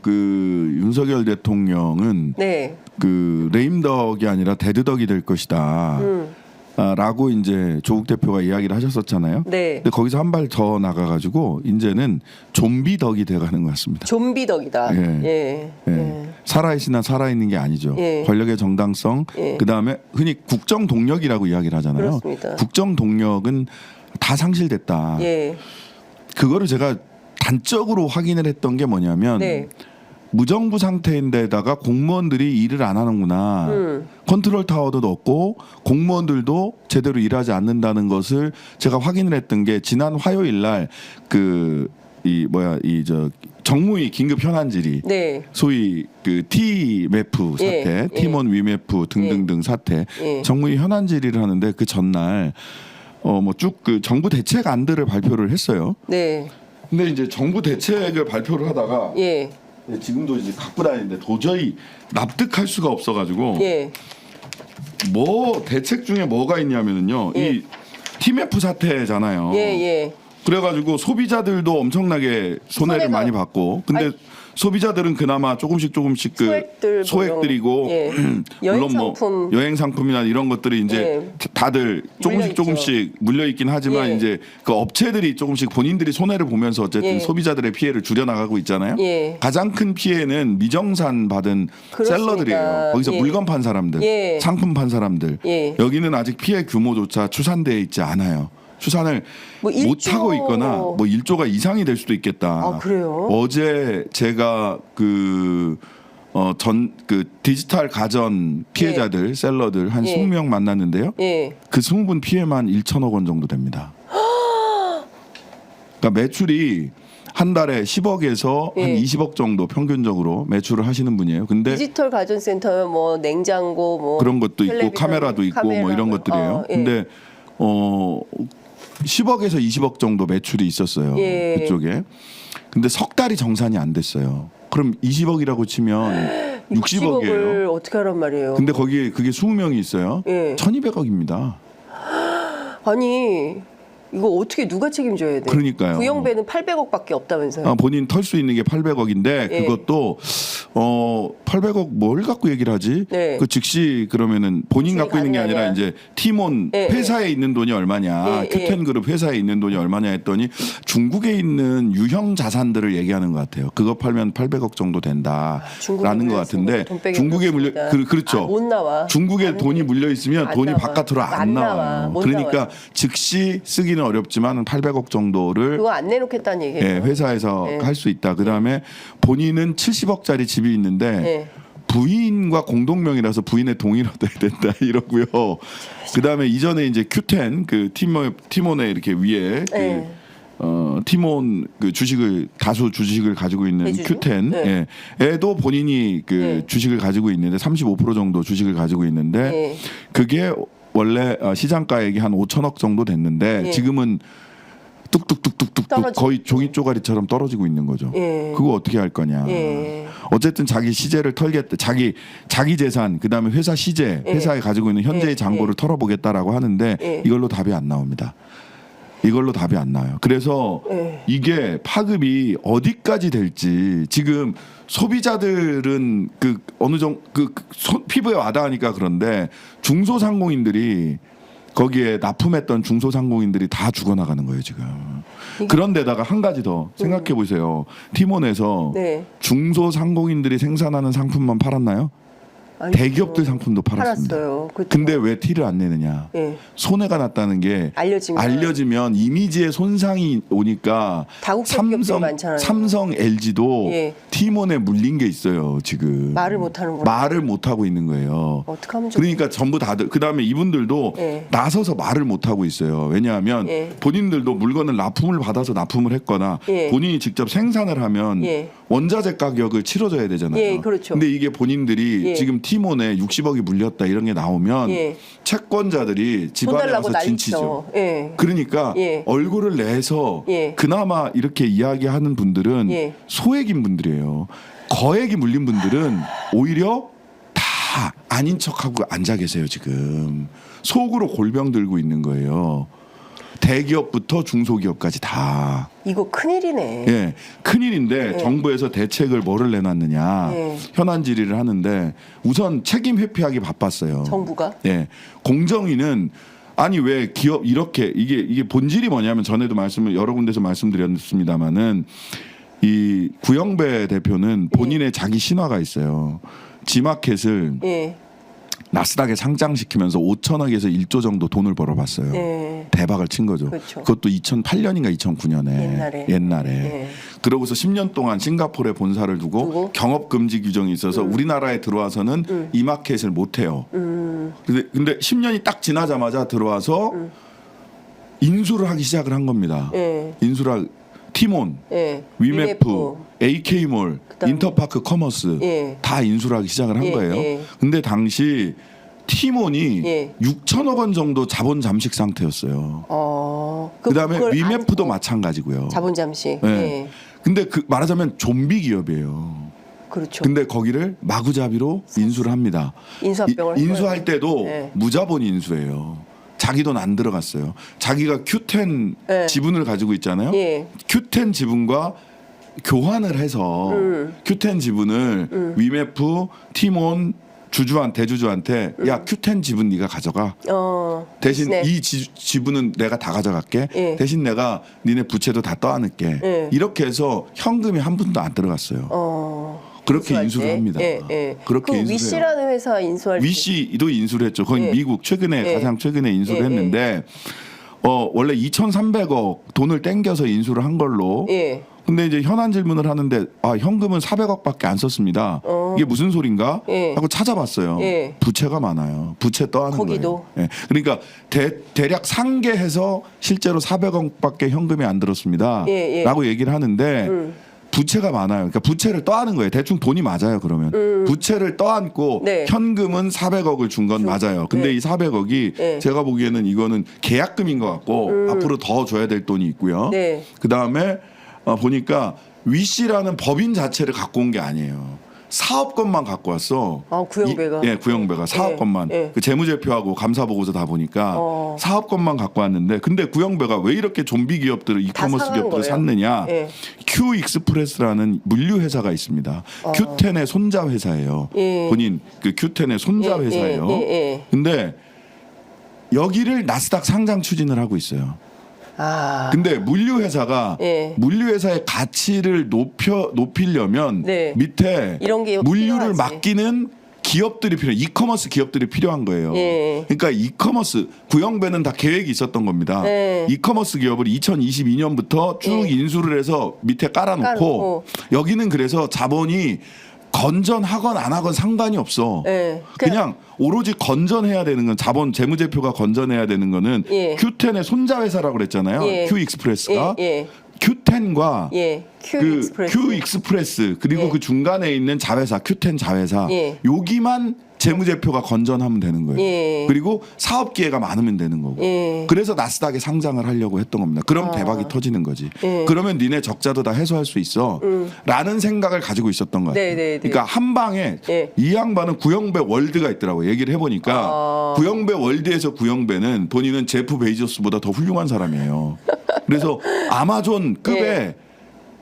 그 윤석열 대통령은 네. 그 레임덕이 아니라 데드덕이 될 것이다. 라고 이제 조국 대표가 이야기를 하셨었잖아요. 네. 근데 거기서 한 발 더 나가가지고 이제는 좀비덕이 돼가는 것 같습니다. 좀비덕이다. 예. 예. 예. 살아있으나 살아있는 게 아니죠. 예. 권력의 정당성, 예. 그 다음에 흔히 국정 동력이라고 이야기를 하잖아요. 그렇습니다. 국정 동력은 다 상실됐다. 예. 그거를 제가 단적으로 확인을 했던 게 뭐냐면 네. 무정부 상태인데다가 공무원들이 일을 안 하는구나. 컨트롤 타워도 없고 공무원들도 제대로 일하지 않는다는 것을 제가 확인을 했던 게 지난 화요일 날 정무위 긴급 현안 질의 네. 소위 그 T매프 사태, 예. 티몬 위매프 등등등 사태 예. 정무위 현안 질의를 하는데 그 전날 뭐 쭉 그 정부 대책안들을 발표를 했어요. 네. 근데 이제 정부 대책을 발표를 하다가 예. 지금도 이제 갖고 다니는데 도저히 납득할 수가 없어가지고 예. 뭐 대책 중에 뭐가 있냐면은요 예. 이 TMF 사태잖아요. 예. 예. 그래가지고 소비자들도 엄청나게 손해를 손해가- 많이 받고 근데 아니, 소비자들은 그나마 조금씩 그 소액들 뭐 소액들이고 예. 물론 뭐 여행 상품. 여행 상품이나 이런 것들이 이제 예. 다들 조금씩 물려 있긴 하지만 예. 이제 그 업체들이 조금씩 본인들이 손해를 보면서 어쨌든 예. 소비자들의 피해를 줄여 나가고 있잖아요. 예. 가장 큰 피해는 미정산 받은 그렇습니다. 셀러들이에요. 거기서 예. 물건 판 사람들, 예. 상품 판 사람들. 예. 여기는 아직 피해 규모조차 추산되어 있지 않아요. 추산을 뭐 못 일조- 하고 있거나 뭐 1조가 이상이 될 수도 있겠다. 아, 그래요? 어제 제가 그 디지털 가전 피해자들, 셀러들 한 예. 20명 만났는데요. 예. 그 20분 피해만 1천억 원 정도 됩니다. 그러니까 매출이 한 달에 10억에서 한 예. 20억 정도 평균적으로 매출을 하시는 분이에요. 근데 디지털 가전센터면 뭐 냉장고 뭐 그런 것도 있고 텔레비전, 카메라도 있고 뭐 이런 카메라. 것들이에요. 예. 근데 10억에서 20억 정도 매출이 있었어요. 예. 그쪽에. 근데 석 달이 정산이 안 됐어요. 그럼 20억이라고 치면 60억이에요. 60억을 어떻게 하란 말이에요? 근데 거기에 그게 20명이 있어요. 예. 1200억입니다. 아니 이거 어떻게 누가 책임져야 돼? 그러니까요. 구형배는 800억밖에 없다면서요? 본인 털 수 있는 게 800억인데 예. 그것도 800억 뭘 갖고 얘기를 하지? 네. 그 즉시 그러면은 본인 즉시 갖고 있는 게 아니라 가능하냐? 이제 티몬 예, 회사에 있는 돈이 얼마냐, 예, 큐텐그룹 회사에 있는 돈이 얼마냐 했더니 중국에 있는 유형 자산들을 얘기하는 것 같아요. 그거 팔면 800억 정도 된다라는 것 같은데 중국에 물려 그렇죠. 못 나와. 중국에 돈이 물려 있으면 안 돈이 나와. 바깥으로 안 안 나와. 나와요. 못 그러니까 나와요. 즉시 쓰기는 어렵지만 800억 정도를 그거 안 내놓겠다는 얘기예요. 예, 회사에서 예. 할 수 있다. 그다음에 본인은 70억짜리 집이 있는데 예. 부인과 공동명의라서 부인의 동의를 얻어야 된다 이러고요. 그다음에 이전에 이제 큐텐 그 티몬의 이렇게 위에 예. 티몬 그 다수 주식을 가지고 있는 해주죠? 큐텐 네. 에도 본인이 그 네. 주식을 가지고 있는데 35% 정도 주식을 가지고 있는데 네. 그게 원래 시장가액이 한 5천억 정도 됐는데 네. 지금은 뚝뚝뚝뚝뚝 떨어지고 거의 종이 쪼가리처럼 떨어지고 있는 거죠. 예. 그거 어떻게 할 거냐. 예. 어쨌든 자기 시제를 털겠다. 자기 재산 그다음에 회사 시제, 예. 회사에 가지고 있는 현재의 예. 잔고를 털어보겠다라고 하는데 예. 이걸로 답이 안 나옵니다. 이걸로 답이 안 나와요. 그래서 예. 이게 파급이 어디까지 될지 지금 소비자들은 그 어느 정도 피부에 와닿으니까 그런데 중소상공인들이 거기에 납품했던 중소상공인들이 다 죽어나가는 거예요 지금. 그런데다가 한 가지 더 생각해 보세요. 티몬에서 네. 중소상공인들이 생산하는 상품만 팔았나요? 아니죠. 대기업들 상품도 팔았습니다. 팔았어요. 그쵸. 근데 왜 티를 안 내느냐? 예. 손해가 났다는 게 알려지면 이미지에 손상이 오니까 다국적 기업들이 많잖아요. 삼성, LG도 예. 티몬에 물린 게 있어요 지금. 말을 못하는구나. 말을 못 하고 있는 거예요. 어떡하면 좋 그러니까 전부 다들 그다음에 이분들도 예. 나서서 말을 못 하고 있어요. 왜냐하면 예. 본인들도 물건을 납품을 받아서 납품을 했거나 예. 본인이 직접 생산을 하면 예. 원자재 가격을 치러줘야 되잖아요. 예, 그렇죠. 근데 이게 본인들이 예. 지금 티몬에 60억이 물렸다 이런 게 나오면 예. 채권자들이 돈 집안에 달라고 와서 진치죠. 난리죠. 예. 그러니까 예. 얼굴을 내서 예. 그나마 이렇게 이야기하는 분들은 예. 소액인 분들이에요. 거액이 물린 분들은 오히려 다 아닌 척하고 앉아 계세요 지금. 속으로 골병 들고 있는 거예요. 대기업부터 중소기업까지 다. 이거 큰일이네. 예, 큰일인데 예. 정부에서 대책을 뭐를 내놨느냐. 예. 현안 질의를 하는데 우선 책임 회피하기 바빴어요. 정부가? 예, 공정위는 아니 왜 기업 이렇게 이게 본질이 뭐냐면 전에도 말씀을 여러 군데서 말씀드렸습니다마는 이 구영배 대표는 본인의 자기 신화가 있어요. 지마켓을 예. 나스닥에 상장시키면서 5천억에서 1조 정도 돈을 벌어봤어요. 예. 대박을 친 거죠. 그렇죠. 그것도 2008년인가 2009년에 옛날에. 예. 그러고서 10년 동안 싱가포르에 본사를 두고 경업 금지 규정이 있어서 우리나라에 들어와서는 이 마켓을 못 해요. 근데 10년이 딱 지나자마자 들어와서 인수를 하기 시작을 한 겁니다. 예. 티몬, 예. 위메프, AK몰, 그다음에 인터파크 커머스 예. 다 인수를 하기 시작을 한 예, 거예요. 예. 근데 당시 티몬이 예. 6천억 원 정도 자본 잠식 상태였어요. 그다음에 그걸 위메프도 안고 마찬가지고요. 자본 잠식. 예. 예. 근데 그 말하자면 좀비 기업이에요. 그렇죠. 근데 거기를 마구잡이로 인수를 합니다. 인수합병을 한 인수할 거예요. 때도 예. 무자본 인수예요. 자기 돈 안 들어갔어요. 자기가 Q10 예. 지분을 가지고 있잖아요. 예. Q10 지분과 교환을 해서 Q10 지분을 위메프, 티몬, 대주주한테 야 Q10 지분 네가 가져가. 대신 네. 이 지분은 내가 다 가져갈게. 예. 대신 내가 니네 부채도 다 떠안을게. 예. 이렇게 해서 현금이 한 푼도 안 들어갔어요. 그렇게 인수할 인수를 때. 합니다. 예, 예. 그렇게 그 인수를 해요. 위시라는 회사 인수할 때. 위시도 인수를 했죠. 거기 예. 미국 최근에 예. 가장 최근에 인수를 예, 했는데 원래 2,300억 돈을 땡겨서 인수를 한 걸로. 예. 근데 이제 현안 질문을 하는데 현금은 400억밖에 안 썼습니다. 이게 무슨 소린가? 예. 하고 찾아봤어요. 예. 부채가 많아요. 부채 떠하는 거기도? 거예요. 예. 그러니까 대략 상계해서 실제로 400억밖에 현금이 안 들었습니다. 예, 예. 라고 얘기를 하는데 부채가 많아요. 그러니까 부채를 떠안은 거예요. 대충 돈이 맞아요. 그러면 부채를 떠안고 네. 현금은 400억을 준 건 맞아요. 근데 네. 이 400억이 네. 제가 보기에는 이거는 계약금인 것 같고 앞으로 더 줘야 될 돈이 있고요. 네. 그 다음에 보니까 위씨라는 법인 자체를 갖고 온 게 아니에요. 사업권만 갖고 왔어. 구영배가. 예, 구영배가 사업권만. 예. 그 재무제표하고 감사 보고서 다 보니까 사업권만 갖고 왔는데, 근데 구영배가 왜 이렇게 좀비 기업들을 이커머스 사는 기업들을 거예요. 샀느냐? 예. Q 익스프레스라는 물류 회사가 있습니다. Q10의 손자 회사예요. 예. 본인 그 Q10의 손자 예, 회사예요. 예, 예, 예. 근데 여기를 나스닥 상장 추진을 하고 있어요. 근데 물류 회사가 예. 물류 회사의 가치를 높이려면 네. 밑에 이런 게 물류를 필요하지. 맡기는 기업들이 이커머스 기업들이 필요한 거예요. 예. 그러니까 이커머스 구영배는 다 계획이 있었던 겁니다. 예. 이커머스 기업을 2022년부터 쭉 예. 인수를 해서 밑에 깔아놓고 깔아놓고. 여기는 그래서 자본이 건전하건 안 하건 상관이 없어. 예. 그냥 오로지 건전해야 되는 건 자본 재무제표가 건전해야 되는 거는 예. Q10의 손자 회사라고 그랬잖아요. 예. Q 익스프레스가 예. Q10과 예. Q 그 익스프레스. Q 익스프레스 그리고 예. 그 중간에 있는 자회사 Q10 자회사 예. 여기만 재무제표가 건전하면 되는 거예요. 예. 그리고 사업 기회가 많으면 되는 거고. 예. 그래서 나스닥에 상장을 하려고 했던 겁니다. 그럼 대박이 터지는 거지. 예. 그러면 니네 적자도 다 해소할 수 있어. 라는 생각을 가지고 있었던 것 같아요. 네, 네, 네. 그러니까 한 방에 예. 이 양반은 구영배 월드가 있더라고요. 얘기를 해보니까 구영배 월드에서 구영배는 본인은 제프 베이조스보다 더 훌륭한 사람이에요. 그래서 아마존급의 예.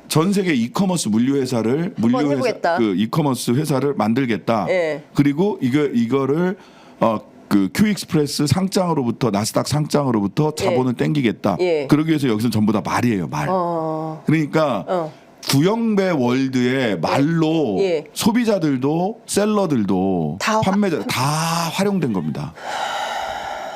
전 세계 이커머스 한번 해보겠다. 그 이커머스 회사를 만들겠다. 예. 그리고 이거를 그 Q익스프레스 상장으로부터 나스닥 상장으로부터 자본을 땡기겠다. 예. 그러기 위해서 여기서는 전부 다 말이에요, 말. 그러니까 구영배 월드의 말로 예. 소비자들도 셀러들도 다 판매자 다 활용된 겁니다.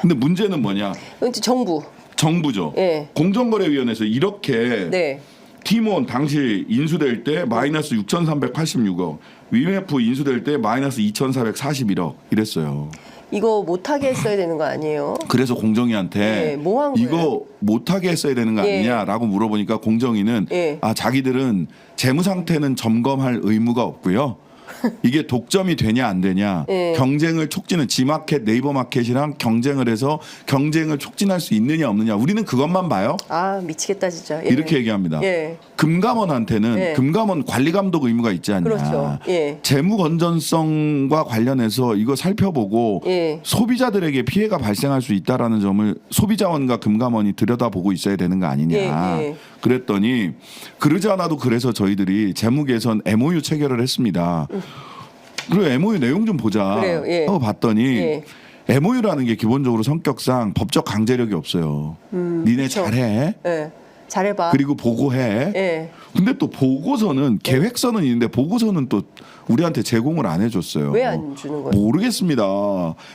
근데 문제는 뭐냐? 이제 정부. 정부죠. 예. 공정거래위원회에서 이렇게 네. 티몬 당시 인수될 때 마이너스 6,386억, 위메프 인수될 때 마이너스 2,441억 이랬어요. 이거 못하게 했어야 되는 거 아니에요? 그래서 공정위한테 예, 뭐 한 거예요? 이거 못하게 했어야 되는 거 예. 아니냐라고 물어보니까 공정위는 예. 자기들은 재무 상태는 점검할 의무가 없고요. 이게 독점이 되냐 안 되냐 예. 경쟁을 촉진은 G마켓 네이버 마켓이랑 경쟁을 해서 경쟁을 촉진할 수 있느냐 없느냐 우리는 그것만 봐요. 아 미치겠다 진짜. 예. 이렇게 얘기합니다. 예. 금감원한테는 예. 금감원 관리 감독 의무가 있지 않냐. 그렇죠. 예. 재무 건전성과 관련해서 이거 살펴보고 예. 소비자들에게 피해가 발생할 수 있다라는 점을 소비자원과 금감원이 들여다보고 있어야 되는 거 아니냐. 예, 예. 그랬더니 그러지 않아도 그래서 저희들이 재무 개선 MOU 체결을 했습니다. 그리고 MOU 내용 좀 보자 그래요, 예. 하고 봤더니 예. MOU라는 게 기본적으로 성격상 법적 강제력이 없어요. 니네 그쵸. 잘해. 예. 잘해봐. 그리고 보고해. 예. 근데 또 보고서는 계획서는 있는데 보고서는 또 우리한테 제공을 안 해줬어요. 왜 안 주는 거예요? 모르겠습니다.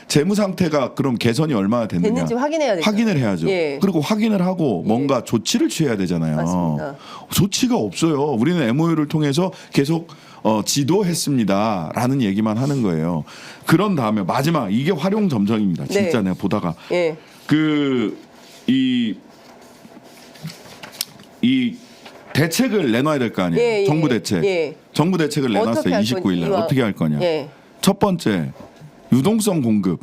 재무 상태가 그럼 개선이 얼마나 됐느냐 됐는지 확인해야 되죠. 확인을 해야죠. 예. 그리고 확인을 하고 뭔가 조치를 취해야 되잖아요. 맞습니다. 조치가 없어요. 우리는 MOU를 통해서 계속 지도했습니다라는 얘기만 하는 거예요. 그런 다음에 마지막 이게 활용 점정입니다. 진짜 네. 내가 보다가 예. 이 대책을 내놔야 될 거 아니에요. 예, 예, 정부 대책. 예. 정부 대책을 어떻게 내놨어요. 할 29일 날. 거냐. 어떻게 할 거냐. 예. 첫 번째 유동성 공급.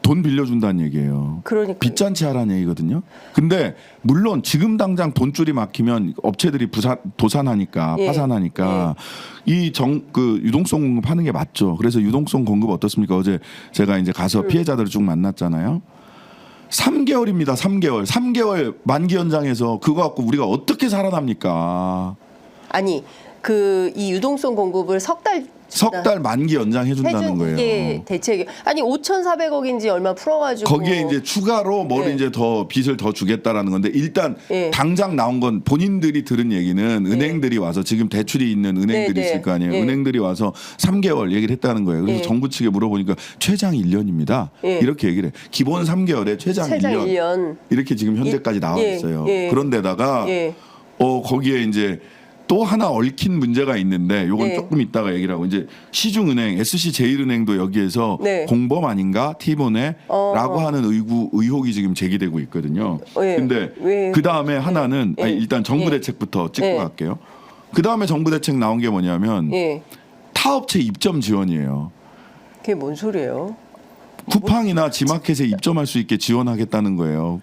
돈 빌려준다는 얘기예요. 그러니까. 빚잔치 하라는 얘기거든요. 근데 물론 지금 당장 돈줄이 막히면 업체들이 도산하니까 예. 파산하니까 그 유동성 공급하는 게 맞죠. 그래서 유동성 공급 어떻습니까? 어제 제가 이제 가서 피해자들을 쭉 만났잖아요. 3개월입니다. 3개월. 3개월 만기 연장해서 그거 갖고 우리가 어떻게 살아납니까? 아니 이 유동성 공급을 석 달 만기 연장해 준다는 해준 거예요. 이게 대책이 아니 5,400억인지 얼마 풀어가지고 거기에 이제 추가로 뭘 네. 이제 더 빚을 더 주겠다라는 건데 일단 네. 당장 나온 건 본인들이 들은 얘기는 은행들이 와서 지금 대출이 있는 은행들이 네, 네. 있을 거 아니에요. 네. 은행들이 와서 3개월 얘기를 했다는 거예요. 그래서 네. 정부 측에 물어보니까 최장 1년입니다. 네. 이렇게 얘기를 해. 기본 3개월에 최장 1년. 이렇게 지금 현재까지 나와 예, 있어요. 예. 그런데다가 예. 거기에 이제 또 하나 얽힌 문제가 있는데 요건 네. 조금 이따가 얘기를 하고 이제 시중은행 SC제일은행도 여기에서 네. 공범 아닌가 T보네라고 하는 의혹이 지금 제기되고 있거든요. 예. 근데 왜? 그 다음에 하나는 예. 아니, 일단 정부 예. 대책부터 찍고 예. 갈게요. 그 다음에 정부 대책 나온 게 뭐냐면 예. 타업체 입점 지원이에요. 그게 뭔 소리예요? 쿠팡이나 지마켓에 입점할 수 있게 지원하겠다는 거예요.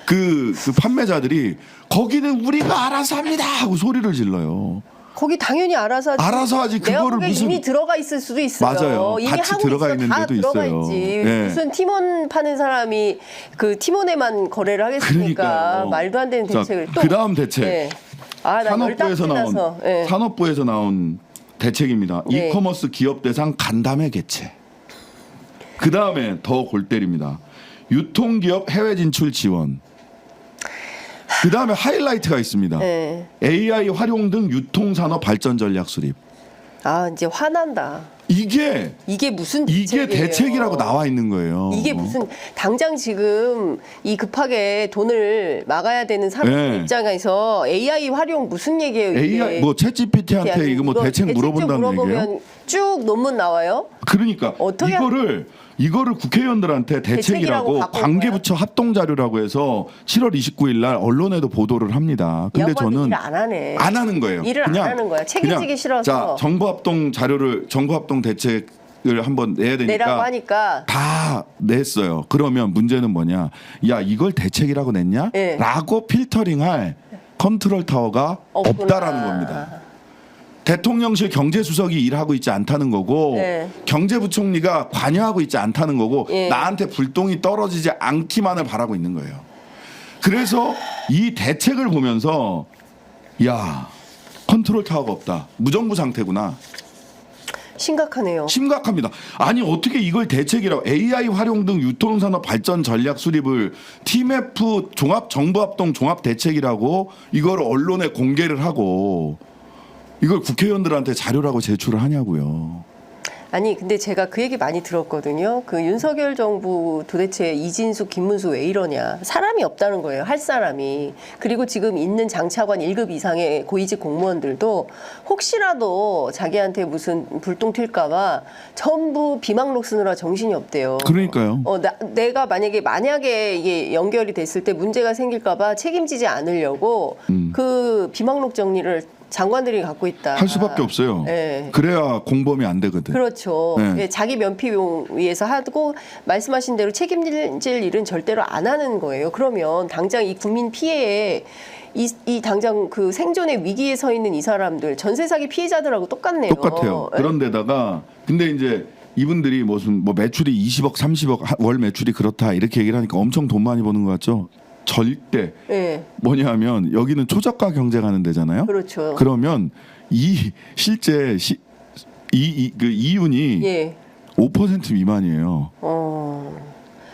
그 판매자들이 거기는 우리가 알아서 합니다 하고 소리를 질러요. 거기 당연히 알아서 하지. 내가 그거를 보기엔 무슨 이미 들어가 있을 수도 있어요. 맞아요. 이미 같이 하고 들어가 있어. 있는 다 데도 들어가 있어요. 있지. 예. 무슨 팀원 파는 사람이 그 팀원에만 거래를 하겠습니까? 그러니까요. 말도 안 되는 대책을 또. 그다음 대책. 예. 아, 나 산업부에서 산업부에서 나온 대책입니다. 네. 이커머스 기업 대상 간담회 개최. 그 다음에 더 골 때립니다. 유통기업 해외 진출 지원. 그 다음에 하이라이트가 있습니다. 네. AI 활용 등 유통산업 발전 전략 수립. 아 이제 화난다. 이게 무슨 이게 대책이에요? 대책이라고 나와 있는 거예요. 이게 무슨 당장 지금 이 급하게 돈을 막아야 되는 사람 네. 입장에서 AI 활용 무슨 얘기예요? 이게? AI 뭐 챗GPT한테 이거 뭐 대책 물어본다는 얘기예요? 쭉 논문 나와요? 그러니까 어떻게 이거를 국회의원들한테 대책이라고 대책이라고 갖고 온 관계부처 합동 자료라고 해서 7월 29일 날 언론에도 보도를 합니다. 근데 저는 일을 안 하네. 안 하는 거예요. 일을 안 하는 거야. 책임지기 싫어서. 자, 정부합동 대책을 한번 내야 내라고 되니까 하니까 다 냈어요. 그러면 문제는 뭐냐? 야, 이걸 대책이라고 냈냐? 예. 라고 필터링할 컨트롤 타워가 없구나. 없다라는 겁니다. 대통령실 경제수석이 일하고 있지 않다는 거고 네. 경제부총리가 관여하고 있지 않다는 거고 예. 나한테 불똥이 떨어지지 않기만을 바라고 있는 거예요. 그래서 이 대책을 보면서 야 컨트롤 타워가 없다. 무정부 상태구나. 심각하네요. 심각합니다. 아니 어떻게 이걸 대책이라고 AI 활용 등 유통산업 발전 전략 수립을 TMF 정부합동 종합대책이라고 이걸 언론에 공개를 하고 이걸 국회의원들한테 자료라고 제출을 하냐고요. 아니 근데 제가 그 얘기 많이 들었거든요. 그 윤석열 정부 도대체 이진숙, 김문수 왜 이러냐. 사람이 없다는 거예요. 할 사람이. 그리고 지금 있는 장차관 1급 이상의 고위직 공무원들도 혹시라도 자기한테 무슨 불똥 튈까 봐 전부 비망록 쓰느라 정신이 없대요. 그러니까요. 내가 만약에 이게 연결이 됐을 때 문제가 생길까 봐 책임지지 않으려고 그 비망록 정리를 장관들이 갖고 있다. 할 수밖에 없어요. 예. 그래야 공범이 안 되거든. 그렇죠. 네. 예, 자기 면피용 위해서 하고 말씀하신 대로 책임질 일은 절대로 안 하는 거예요. 그러면 당장 이 국민 피해에 이 당장 그 생존의 위기에 서 있는 이 사람들 전세 사기 피해자들하고 똑같네요. 똑같아요. 예. 그런데다가 근데 이제 이분들이 무슨 뭐 매출이 20억, 30억 월 매출이 그렇다 이렇게 얘기를 하니까 엄청 돈 많이 버는 것 같죠? 절대 예. 뭐냐면 여기는 초저가 경쟁하는 데잖아요. 그렇죠. 그러면 이 실제 그 이윤이 예. 5% 미만이에요.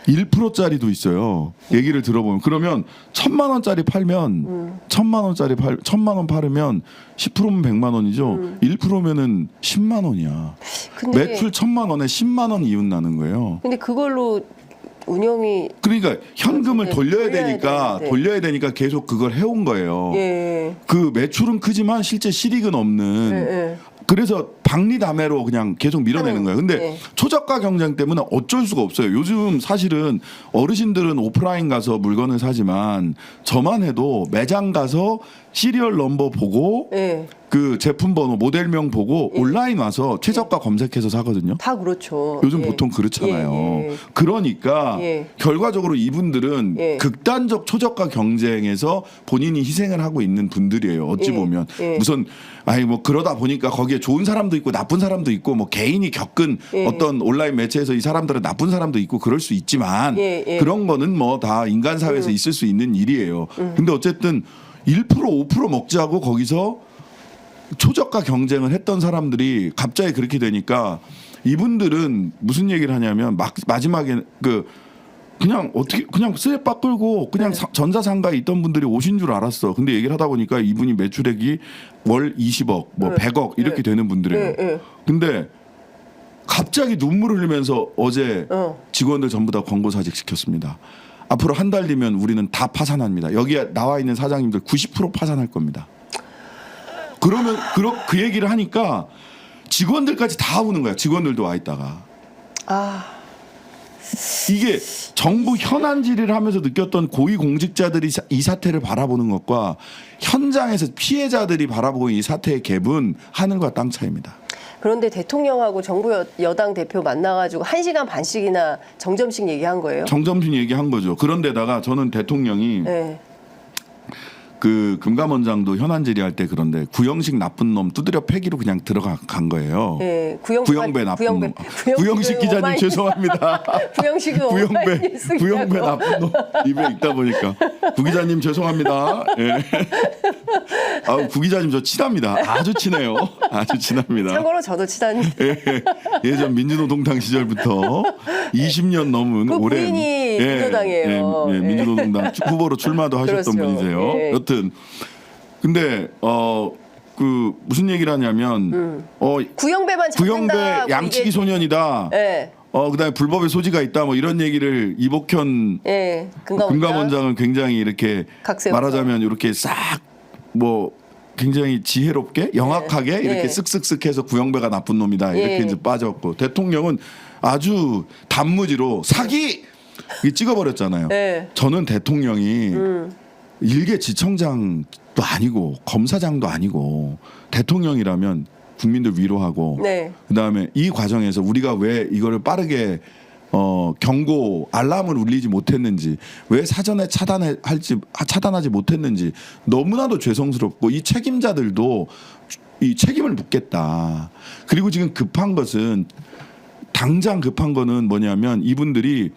1%짜리도 있어요. 얘기를 들어보면 그러면 1,000만 원짜리 팔면 1,000만 원 팔으면 10%면 100만 원이죠. 1%면은 10만 원이야. 근데 매출 1,000만 원에 10만 원 이윤 나는 거예요. 근데 그걸로 운영이 그러니까 현금을 네, 돌려야 돌려야 되니까 계속 그걸 해온 거예요. 예. 그 매출은 크지만 실제 실익은 없는. 예. 그래서 박리담회로 그냥 계속 밀어내는 거예요. 근데 네. 초저가 경쟁 때문에 어쩔 수가 없어요. 요즘 사실은 어르신들은 오프라인 가서 물건을 사지만 저만 해도 매장 가서 시리얼 넘버 보고 예. 그 제품 번호 모델명 보고 온라인 와서 최저가 검색해서 사거든요. 다 그렇죠. 요즘 예. 보통 그렇잖아요. 예, 예. 그러니까 예. 결과적으로 이분들은 예. 극단적 초저가 경쟁에서 본인이 희생을 하고 있는 분들이에요. 어찌 예. 보면 예. 무슨 아니 뭐 그러다 보니까 거기에 좋은 사람도 있고 나쁜 사람도 있고 뭐 개인이 겪은 예. 어떤 온라인 매체에서 이 사람들은 나쁜 사람도 있고 그럴 수 있지만 예, 예. 그런 거는 뭐 다 인간 사회에서 있을 수 있는 일이에요. 근데 어쨌든 1% 5% 먹자고 거기서 초저가 경쟁을 했던 사람들이 갑자기 그렇게 되니까 이분들은 무슨 얘기를 하냐면 마지막에 그냥 어떻게 그냥 스랩바 끌고 그냥 전자상가에 있던 분들이 오신 줄 알았어. 근데 얘기를 하다 보니까 이분이 매출액이 월 20억, 뭐 100억 이렇게 되는 분들이에요. 예. 근데 갑자기 눈물을 흘리면서 어제 직원들 전부 다 권고 사직 시켰습니다. 앞으로 한 달 뒤면 우리는 다 파산합니다. 여기에 나와 있는 사장님들 90% 파산할 겁니다. 그러면 그 얘기를 하니까 직원들까지 다 우는 거야. 직원들도 와 있다가. 이게 정부 현안 질의를 하면서 느꼈던 고위 공직자들이 이 사태를 바라보는 것과 현장에서 피해자들이 바라보고 이 사태의 갭은 하늘과 땅 차이입니다. 그런데 대통령하고 정부 여당 대표 만나가지고 1시간 반씩이나 정점식 얘기한 거예요. 정점식 얘기한 거죠. 그런데다가 저는 대통령이 네. 그 금감원장도 현안 질의할 때 그런데 구형식 나쁜 놈 두드려 패기로 그냥 들어간 거예요. 네. 구형배 나쁜 놈. 구형식 기자님 죄송합니다. 구형식은 구형배 나쁜 놈 입에 읽다 보니까 구 기자님 죄송합니다. 예. 구 기자님 저 친합니다. 아주 친해요. 아주 친합니다. 참고로 저도 친한. 예전 민주노동당 시절부터 20년 넘은 그 오랜 부인이 민주당이에요. 민주노동당 후보로 출마도 하셨던 그렇죠. 분이세요. 예. 여튼 근데 그 무슨 얘기를 하냐면 구형배만 구형배 잡는다. 양치기 소년이다. 네. 그다음에 불법의 소지가 있다. 뭐 이런 얘기를 이복현 네. 금감원장은 굉장히 이렇게 각세우고. 말하자면 이렇게 싹 뭐 굉장히 지혜롭게 영악하게 이렇게 예. 쓱쓱쓱 해서 구형배가 나쁜 놈이다 이렇게 예. 이제 빠졌고 대통령은 아주 단무지로 사기 이게 찍어버렸잖아요. 네. 저는 대통령이 일개 지청장도 아니고 검사장도 아니고 대통령이라면 국민들 위로하고 네. 그다음에 이 과정에서 우리가 왜 이거를 빠르게 경고 알람을 울리지 못했는지 왜 사전에 차단하지 못했는지 너무나도 죄송스럽고 이 책임자들도 이 책임을 묻겠다. 그리고 지금 당장 급한 거는 뭐냐면 이분들이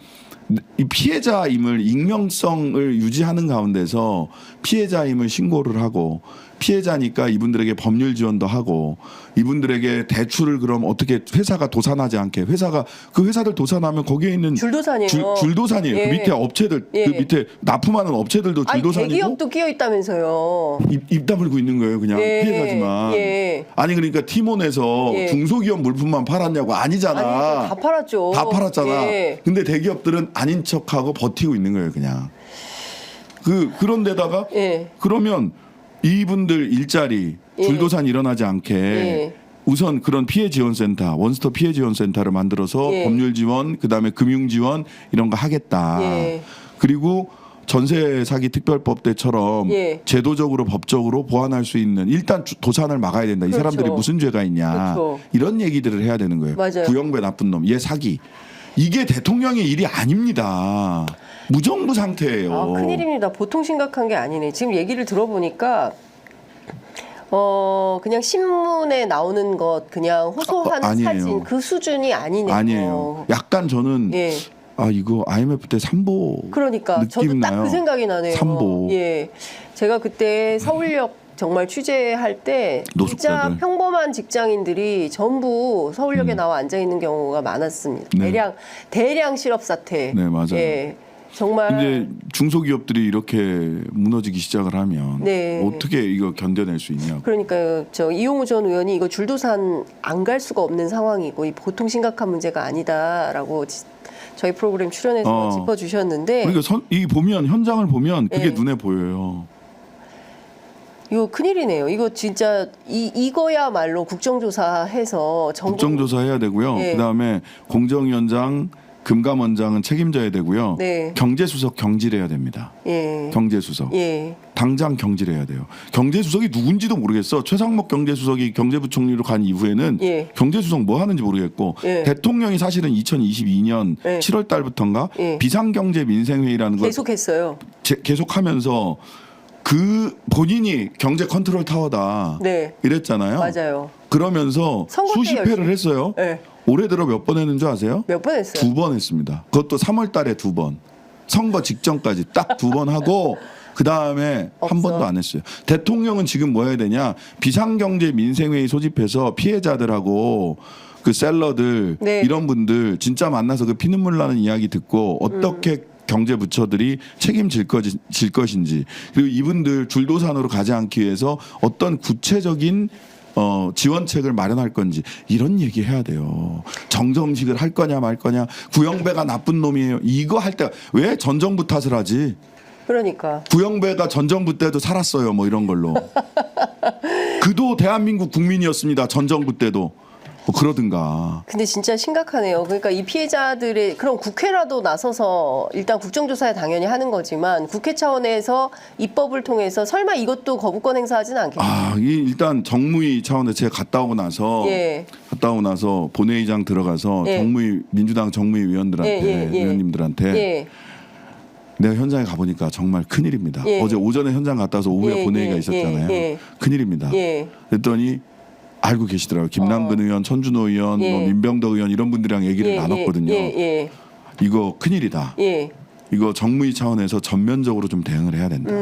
이 피해자임을 익명성을 유지하는 가운데서 피해자임을 신고를 하고 피해자니까 이분들에게 법률 지원도 하고 이분들에게 대출을 그럼 어떻게 회사가 도산하지 않게 그 회사들 도산하면 거기에 있는 줄도산이에요. 줄도산이에요. 예. 그 밑에 업체들 예. 그 밑에 납품하는 업체들도 줄도산이고 대기업도 끼어 있다면서요. 입 다물고 있는 거예요. 그냥 예. 피해자지만. 예. 아니 그러니까 티몬에서 예. 중소기업 물품만 팔았냐고 아니잖아. 아니, 다 팔았죠. 다 팔았잖아. 예. 근데 대기업들은 아닌 척하고 버티고 있는 거예요, 그냥. 그런데다가 예. 그러면 이분들 일자리 예. 줄도산 일어나지 않게 예. 우선 그런 피해 지원센터, 원스톱 피해 지원센터를 만들어서 예. 법률 지원, 그다음에 금융 지원 이런 거 하겠다. 예. 그리고 전세 사기 특별법 때처럼 예. 제도적으로 법적으로 보완할 수 있는 일단 도산을 막아야 된다. 이 그렇죠. 사람들이 무슨 죄가 있냐. 그렇죠. 이런 얘기들을 해야 되는 거예요. 맞아요. 구형배 나쁜 놈, 얘 사기. 이게 대통령의 일이 아닙니다. 무정부 상태예요. 아, 큰일입니다. 보통 심각한 게 아니네. 지금 얘기를 들어보니까 그냥 신문에 나오는 것 그냥 호소하는 아니에요. 사진 그 수준이 아니네요. 아니에요. 약간 저는 예. 아 이거 IMF 때 삼보 그러니까 저도 느낌 딱 나요. 그 생각이 나네요. 삼보. 예. 제가 그때 서울역 정말 취재할 때 진짜 노숙자들. 평범한 직장인들이 전부 서울역에 나와 앉아 있는 경우가 많았습니다. 네. 대량 실업 사태. 네, 맞아요. 예. 정말 이제 중소기업들이 이렇게 무너지기 시작을 하면 네. 어떻게 이거 견뎌낼 수 있냐고. 그러니까요. 저 이용우 전 의원이 이거 줄도산 안 갈 수가 없는 상황이고 이 보통 심각한 문제가 아니다라고 저희 프로그램 출연해서 짚어주셨는데 그러니까 이 보면 현장을 보면 그게 네. 눈에 보여요. 이거 큰일이네요. 이거 진짜 이거야말로 국정조사해서 국정조사 해야 되고요. 예. 그다음에 공정위원장, 금감원장은 책임져야 되고요. 네. 경제수석 경질해야 됩니다. 예. 경제수석. 예. 당장 경질해야 돼요. 경제수석이 누군지도 모르겠어. 최상목 경제수석이 경제부총리로 간 이후에는 예. 경제수석 뭐 하는지 모르겠고 예. 대통령이 사실은 2022년 예. 7월 달부터인가 예. 비상경제민생회의라는 걸 계속했어요. 계속하면서 그 본인이 경제 컨트롤 타워다 네. 이랬잖아요. 맞아요. 그러면서 선거 때 수십 회를 열심히. 했어요. 네. 올해 들어 몇 번 했는 줄 아세요? 몇 번 했어요? 2번 했습니다. 그것도 3월 달에 2번. 선거 직전까지 딱 2번 하고 그다음에 한 없어. 번도 안 했어요. 대통령은 지금 뭐 해야 되냐? 비상경제 민생회의 소집해서 피해자들하고 그 셀러들 네. 이런 분들 진짜 만나서 그 피눈물 나는 이야기 듣고 어떻게 경제부처들이 책임질 것인지 그리고 이분들 줄도산으로 가지 않기 위해서 어떤 구체적인 지원책을 마련할 건지 이런 얘기 해야 돼요. 정점식을 할 거냐 말 거냐. 구형배가 나쁜 놈이에요. 이거 할 때 왜 전 정부 탓을 하지? 그러니까. 구형배가 전 정부 때도 살았어요. 뭐 이런 걸로. 그도 대한민국 국민이었습니다. 전 정부 때도. 뭐 그러든가. 근데 진짜 심각하네요. 그러니까 이 피해자들의 그럼 국회라도 나서서 일단 국정조사에 당연히 하는 거지만 국회 차원에서 입법을 통해서 설마 이것도 거부권 행사하지는 않겠죠? 일단 정무위 차원에서 제가 갔다 오고 나서 예. 본회의장 들어가서 예. 민주당 정무위 위원들한테 위원님들한테 예. 내가 현장에 가보니까 정말 큰일입니다. 예. 어제 오전에 현장 갔다 와서 오후에 예, 본회의가 예, 있었잖아요. 예. 큰일입니다. 예. 그랬더니 알고 계시더라고요. 김남근 의원, 천준호 의원, 예. 뭐 민병덕 의원 이런 분들이랑 얘기를 나눴거든요. 예. 이거 큰일이다. 예. 이거 정무위 차원에서 전면적으로 좀 대응을 해야 된다.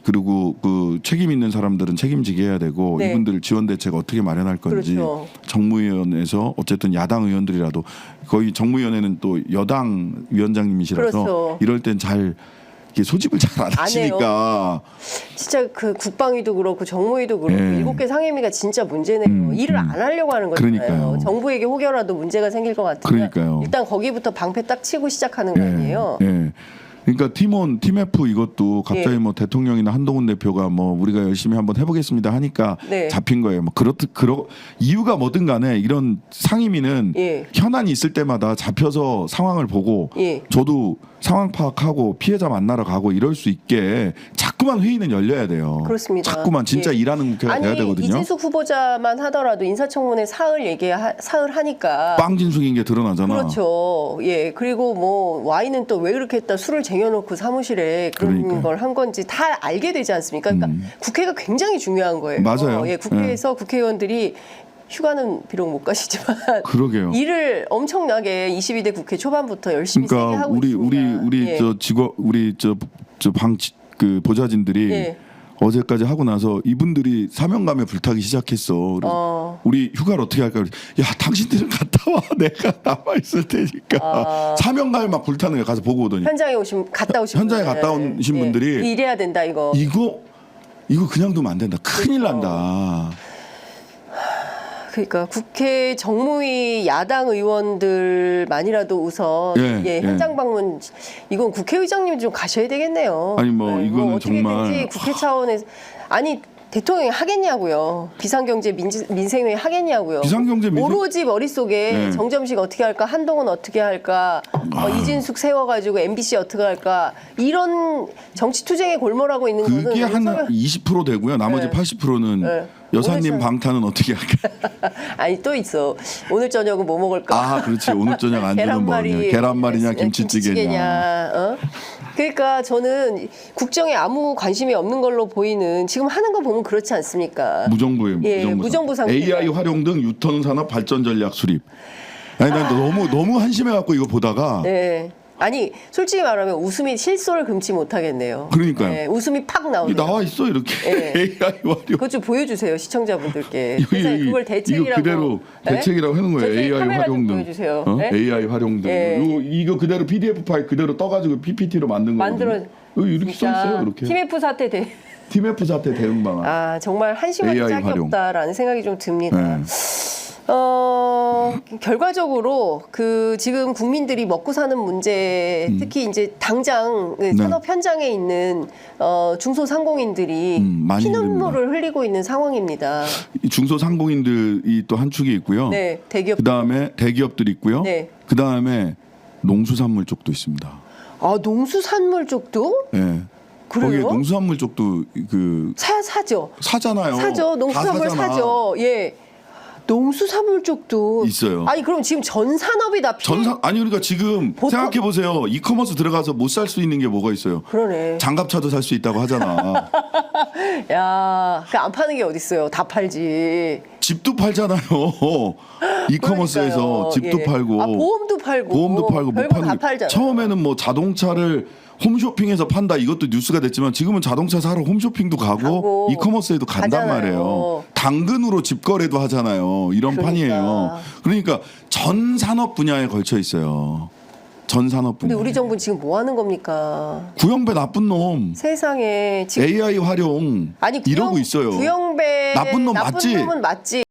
그리고 그 책임 있는 사람들은 책임지게 해야 되고 네. 이분들 지원 대책 어떻게 마련할 건지 그렇죠. 정무위원회에서 어쨌든 야당 의원들이라도 거의 정무위원회는 또 여당 위원장님이시라서 그렇죠. 이럴 땐 잘 소집을 잘 안 안 하시니까 진짜 그 국방위도 그렇고 정무위도 그렇고 예. 7개 상임위가 진짜 문제네요. 일을 안 하려고 하는 거잖아요. 그러니까요. 정부에게 혹여라도 문제가 생길 것 같으면 그러니까요. 일단 거기부터 방패 딱 치고 시작하는 거 아니에요? 예. 그러니까 팀 F 이것도 갑자기 예. 뭐 대통령이나 한동훈 대표가 뭐 우리가 열심히 한번 해보겠습니다 하니까 네. 잡힌 거예요. 뭐 이유가 뭐든 간에 이런 상임위는 예. 현안이 있을 때마다 잡혀서 상황을 보고 예. 저도 상황 파악하고 피해자 만나러 가고 이럴 수 있게 자꾸만 회의는 열려야 돼요. 그렇습니다. 자꾸만 진짜 예. 일하는 국회가 돼야 되거든요. 이진숙 후보자만 하더라도 인사청문회 사흘 하니까 빵진숙인 게 드러나잖아. 그렇죠. 예. 그리고 뭐 와인은 또 왜 그렇게 했다 술을 쟁여놓고 사무실에 그런 그러니까요. 걸 한 건지 다 알게 되지 않습니까? 그러니까 국회가 굉장히 중요한 거예요. 맞아요. 예. 국회에서 국회의원들이 휴가는 비록 못 가시지만 그러게요. 일을 엄청나게 22대 국회 초반부터 열심히 세게 그러니까 하고 있습니다. 우리 예. 저 직원 우리 저 방 그 보좌진들이 예. 어제까지 하고 나서 이분들이 사명감에 불타기 시작했어. 그래서 우리 휴가를 어떻게 할까? 야, 당신들은 갔다 와. 내가 남아 있을 테니까. 사명감에 막 불타는 거야. 가서 보고 오더니 갔다 오신 현장에 분들. 갔다 오신 예. 분들이 일해야 된다 이거. 이거 그냥 두면 안 된다. 큰일 그렇죠. 난다. 그러니까 국회 정무위 야당 의원들만이라도 우선 예, 현장 방문 이건 국회의장님이 좀 가셔야 되겠네요. 아니, 뭐 이거는 어떻게든지 정말 국회 차원에서 아니 대통령이 하겠냐고요. 비상경제 민생회의 하겠냐고요. 비상경제 민생- 오로지 머릿속에 네. 정점식 어떻게 할까, 한동훈 어떻게 할까, 이진숙 세워가지고 MBC 어떻게 할까, 이런 정치 투쟁에 골몰하고 있는 것은 그게 한 윤석열- 20% 되고요. 나머지 네. 80%는 네. 여사님 오늘 방탄은 어떻게 할까? 아니 또 있어. 오늘 저녁은 뭐 먹을까? 아, 그렇지. 오늘 저녁 안주는 뭐냐? 계란말이냐, 김치찌개냐. 어? 그러니까 저는 국정에 아무 관심이 없는 걸로 보이는 지금 하는 거 보면 그렇지 않습니까? 무정부의 예, 무정부 상태다. AI 활용 등 유턴 산업 발전 전략 수립. 아니 난 너무 한심해 갖고 이거 보다가 네. 아니 솔직히 말하면 웃음이 실소를 금치 못하겠네요. 그러니까요. 네, 웃음이 팍 이 나오네요. 나와 있어 이렇게 네. AI 활용. 그것 좀 보여주세요 시청자분들께. 세상에 그걸 대책이라고. 이거 그대로 네? 대책이라고 해놓은 거예요. 저기 AI 카메라 좀 활용 등. 보여주세요. 어? 네? AI 활용 등. 예. 이거 그대로 PDF 파일 그대로 떠가지고 PPT로 만든 거거든요. 만들어. 이렇게 써 있어요. 이렇게. TMF 사태 대. TMF 사태 대응 방안. 아 정말 한심한 AI 짝이 활용. 없다라는 생각이 좀 듭니다. 네. 결과적으로 그 지금 국민들이 먹고 사는 문제, 특히 이제 당장 그 네. 산업 현장에 있는 중소상공인들이 많이 피눈물을 흘리고 있는 상황입니다. 이 중소상공인들이 또 한 축이 있고요. 네, 대기업. 그 다음에 대기업들이 있고요. 네. 그 다음에 농수산물 쪽도 있습니다. 아 농수산물 쪽도 예. 거기에 그래요? 농수산물 쪽도 그 사죠. 사잖아요. 사죠. 다 농수산물 사잖아. 사죠. 예. 농수산물 쪽도 있어요. 아니 그럼 지금 전 산업이 다 아니 그러니까 지금 보통- 생각해 보세요. 이커머스 들어가서 못 살 수 있는 게 뭐가 있어요? 그러네. 장갑차도 살 수 있다고 하잖아. 야, 그 안 파는 게 어딨어요. 다 팔지. 집도 팔잖아요. 이커머스에서 그러니까요. 집도 예. 팔고 아, 보험도 팔고. 보험도 팔고 못 별거 다 파는 게- 팔잖아요. 처음에는 뭐 자동차를 홈쇼핑에서 판다 이것도 뉴스가 됐지만 지금은 자동차 사러 홈쇼핑도 가고 가고 이커머스에도 간단 가잖아요. 말이에요. 당근으로 집거래도 하잖아요. 이런 그러니까. 판이에요. 그러니까 전 산업 분야에 걸쳐 있어요. 전 산업 근데 분야. 우리 정부 지금 뭐 하는 겁니까? 구형배 나쁜 놈. 세상에 지금 AI 활용 아니 이러고 있어요. 구형배 나쁜 놈 맞지? 놈은 맞지.